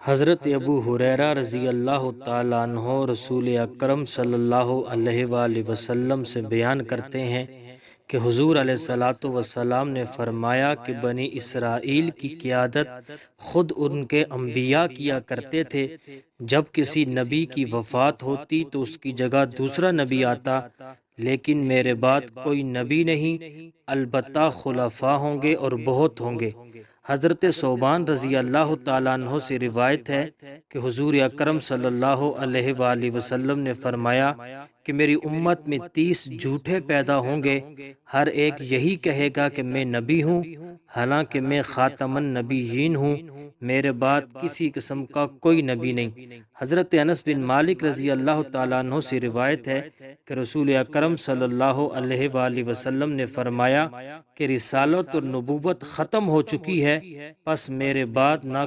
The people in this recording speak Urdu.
حضرت ابو ہریرہ رضی اللہ تعالیٰ عنہ رسول اکرم صلی اللہ علیہ وآلہ وسلم سے بیان کرتے ہیں کہ حضور علیہ الصلوۃ والسلام نے فرمایا کہ بنی اسرائیل کی قیادت خود ان کے انبیاء کیا کرتے تھے۔ جب کسی نبی کی وفات ہوتی تو اس کی جگہ دوسرا نبی آتا، لیکن میرے بعد کوئی نبی نہیں، البتہ خلفاء ہوں گے اور بہت ہوں گے۔ حضرت ثوبان رضی اللہ تعالیٰ عنہ سے روایت ہے کہ حضور اکرم صلی اللہ علیہ وآلہ وسلم نے فرمایا کہ میری امت میں 30 جھوٹے پیدا ہوں گے، ہر ایک یہی کہے گا کہ میں نبی ہوں، حالانکہ میں خاتم النبیین ہوں، میرے بعد کسی قسم کا کوئی نبی نہیں۔ حضرت انس بن مالک رضی اللہ تعالیٰ عنہ سے روایت ہے کہ رسول اکرم صلی اللہ علیہ وآلہ وسلم نے فرمایا کہ رسالت اور نبوت ختم ہو چکی ہے، پس میرے بعد نہ